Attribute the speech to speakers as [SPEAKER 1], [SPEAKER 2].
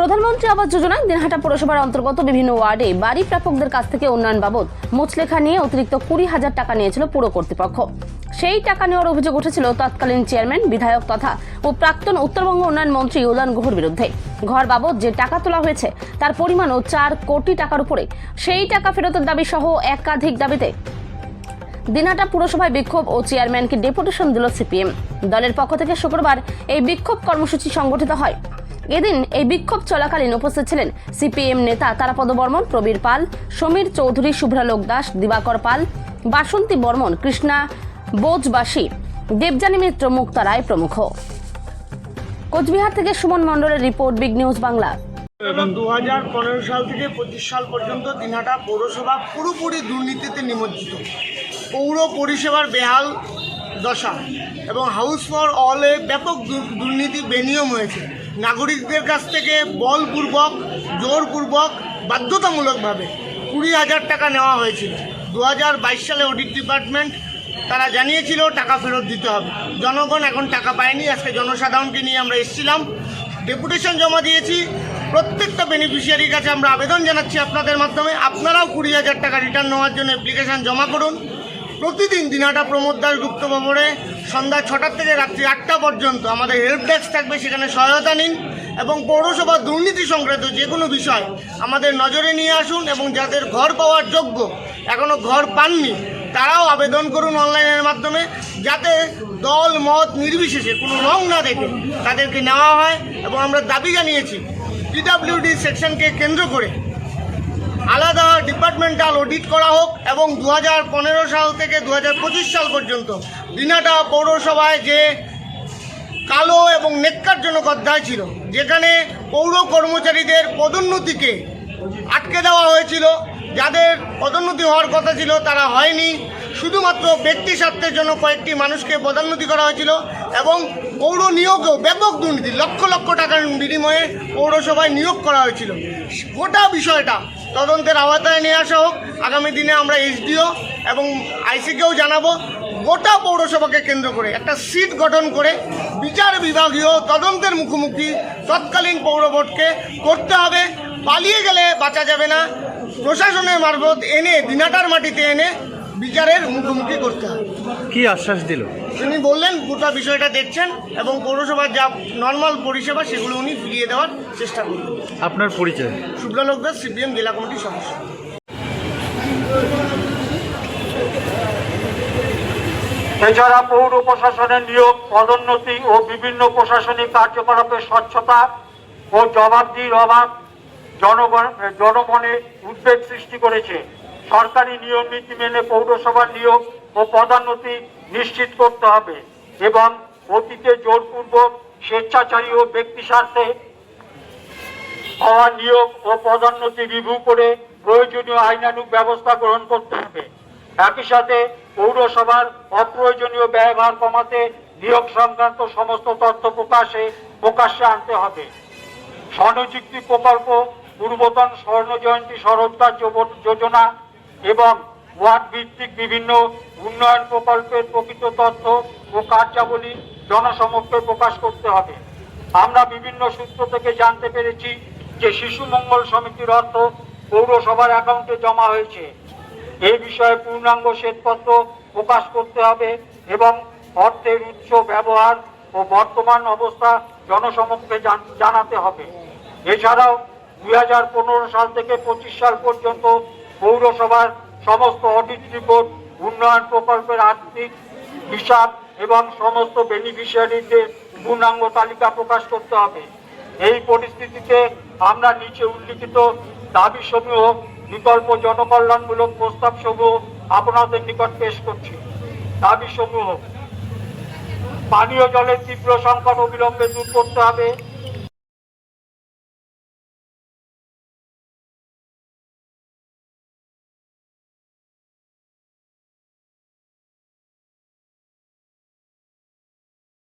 [SPEAKER 1] প্রধানমন্ত্রী আবাস যোজনায় দিনহাটা পৌরসভার অন্তর্গত বিভিন্ন ওয়ার্ডে বাড়ি প্রাপকদের কাছ থেকে উন্নয়ন বাবদ মুচলেখা নিয়ে অতিরিক্ত 20,000 টাকা নিয়েছিল পুর কর্তৃপক্ষ। সেই টাকা নেওয়ার অভিযোগ উঠেছিল তৎকালীন চেয়ারম্যান, বিধায়ক তথা প্রাক্তন উত্তরবঙ্গ উন্নয়ন মন্ত্রী উদয়ন গুহর বিরুদ্ধে। ঘর বাবদ যে টাকা তোলা হয়েছে তার পরিমাণও 4 কোটি টাকার উপরে। সেই টাকা ফেরতের দাবি সহ একাধিক দাবিতে দিনহাটা পুরসভায় বিক্ষোভ ও চেয়ারম্যানকে ডেপুটেশন দিল সিপিএম। দলের পক্ষ থেকে শুক্রবার এই বিক্ষোভ কর্মসূচি সংগঠিত হয়। এদিন এই বিক্ষোভ চলাকালীন উপস্থিত ছিলেন সিপিএম নেতা তারাপদ বর্মন, প্রবীর পাল, সমীর চৌধুরী, শুভ্রালোক দাস, দিবাকর পাল, বাসন্তী বর্মন, কৃষ্ণা বোজবাসী, দেবযানী মিত্র, মুক্তা রায় প্রমুখ। কোচবিহার থেকে সুমন মণ্ডলের রিপোর্ট, বিগ নিউজ বাংলা।
[SPEAKER 2] 2015 সাল থেকে 25 সাল পর্যন্ত দিনহাটা পৌরসভা পুরোপুরি দুর্নীতিতে নিমজ্জিত। পৌর পরিষেবার বেহাল দশা এবং হাউস ফর অলে ব্যাপক দুর্নীতি বেনিয়ম হয়েছে। নাগরিকদের কাছ থেকে বলপূর্বক, জোরপূর্বক, বাধ্যতামূলকভাবে 20,000 টাকা নেওয়া হয়েছিল। 2022 সালে অডিট ডিপার্টমেন্ট তারা জানিয়েছিল টাকা ফেরত দিতে হবে। জনগণ এখন টাকা পায়নি। আজকে জনসাধারণকে নিয়ে আমরা এসেছিলাম, ডেপুটেশন জমা দিয়েছি। প্রত্যেকটা বেনিফিশিয়ারির কাছে আমরা আবেদন জানাচ্ছি আপনাদের মাধ্যমে, আপনারাও 20,000 টাকা রিটার্ন নেওয়ার জন্য অ্যাপ্লিকেশান জমা করুন। প্রতিদিন দিনহাটা প্রমোদ দাস গুপ্ত ভবনে সন্ধ্যা 6টা থেকে রাত্রি 8টা পর্যন্ত আমাদের হেল্প ডেস্ক থাকবে, সেখানে সহায়তা নিন এবং পৌরসভার দুর্নীতি সংক্রান্ত যে কোনো বিষয় আমাদের নজরে নিয়ে আসুন। এবং যাদের ঘর পাওয়ার যোগ্য, এখনও ঘর পাননি, তারাও আবেদন করুন অনলাইনের মাধ্যমে, যাতে দল মত নির্বিশেষে কোনো রং না দেখে তাদেরকে নেওয়া হয়। এবং আমরা দাবি জানিয়েছি পিডব্লিউডি সেকশনকে কেন্দ্র করে আলাদা ডিপার্টমেন্টাল অডিট করা হোক এবং 2015 সাল থেকে 2025 সাল পর্যন্ত দিনহাটা পৌরসভায় যে কালো এবং ন্যক্কারজনক অধ্যায় ছিল, যেখানে পৌর কর্মচারীদের পদোন্নতিকে আটকে দেওয়া হয়েছিল, যাদের পদোন্নতি হওয়ার কথা ছিল তারা হয়নি, শুধুমাত্র ব্যক্তি স্বার্থের জন্য কয়েকটি মানুষকে পদোন্নতি করা হয়েছিল। এবং পৌর নিয়োগেও ব্যাপক দুর্নীতি, লক্ষ লক্ষ টাকার বিনিময়ে পৌরসভায় নিয়োগ করা হয়েছিল। গোটা বিষয়টা তদন্তের আওতায় নিয়ে আসা হোক। আগামী দিনে আমরা এসডিও এবং আইসিকেও জানাবো। গোটা পৌরসভাকে কেন্দ্র করে একটা সিট গঠন করে বিচার বিভাগীয় তদন্তের মুখোমুখি তৎকালীন পৌর বোর্ডকে করতে হবে। পালিয়ে গেলে বাঁচা যাবে না। প্রশাসনের মারফত এনে দিনহাটার মাটিতে এনে বিচারের মুখোমুখি করতে হবে।
[SPEAKER 3] কি আশ্বাস দিল?
[SPEAKER 2] তিনি বললেন গোটা বিষয়টা দেখছেন এবং পৌরসভার যা নর্মাল পরিষেবা সেগুলো উনি ফিরিয়ে দেওয়ার চেষ্টা করবেন।
[SPEAKER 3] আপনার পরিচয়?
[SPEAKER 2] শুভ্রালোক দাস, সিপিএম জেলা কমিটির সদস্য।
[SPEAKER 4] এছাড়া পৌর প্রশাসনের নিয়োগ, পদোন্নতি ও বিভিন্ন প্রশাসনিক কার্যকলাপের স্বচ্ছতা ও জবাবদিহির অভাব জনমনে উদ্বেগ সৃষ্টি করেছে। সরকারি নিয়ম নীতি মেনে পৌরসভার নিয়োগ ও পদোন্নতি নিশ্চিত করতে হবে এবং অতীতে জোরপূর্বক, স্বেচ্ছাচারী ও ব্যক্তি স্বার্থে হওয়া নিয়োগ ও পদোন্নতি রিভিউ করে প্রয়োজনীয় আইনানুগ ব্যবস্থা গ্রহণ করতে হবে। একই সাথে পৌরসভার অপ্রয়োজনীয় ব্যয়ভার কমাতে নিয়োগ সংক্রান্ত সমস্ত তথ্য প্রকাশ্যে আনতে হবে। স্বনিযুক্তি প্রকল্প, পূর্বতন স্বর্ণ জয়ন্তী স্বরোজগার যোজনা এবং ওয়ার্ড ভিত্তিক বিভিন্ন উন্নয়ন প্রকল্পের প্রকৃত তথ্য ও কার্যাবলী জনসমক্ষে প্রকাশ করতে হবে। আমরা বিভিন্ন সূত্র থেকে জানতে পেরেছি যে শিশু মঙ্গল সমিতির অর্থ পৌরসভার অ্যাকাউন্টে জমা হয়েছে। এই বিষয়ে পূর্ণাঙ্গ শ্বেতপত্র প্রকাশ করতে হবে এবং অর্থের উৎস, ব্যবহার ও বর্তমান অবস্থা জনসমক্ষে জানাতে হবে। এছাড়াও 2015 সাল থেকে 25 সাল পর্যন্ত পৌরসভার সমস্ত অডিট রিপোর্ট, উন্নয়ন প্রকল্পের আর্থিক হিসাব এবং সমস্ত বেনিফিশিয়ারিদের পূর্ণাঙ্গ তালিকা প্রকাশ করতে হবে। এই পরিস্থিতিতে আমরা নিচে উল্লিখিত দাবিসমূহ বিকল্প জনকল্যাণমূলক প্রস্তাবসমূহ আপনাদের নিকট পেশ করছি। দাবিসমূহ: পানীয় জলের তীব্র সংকট অবিলম্বে দূর করতে হবে।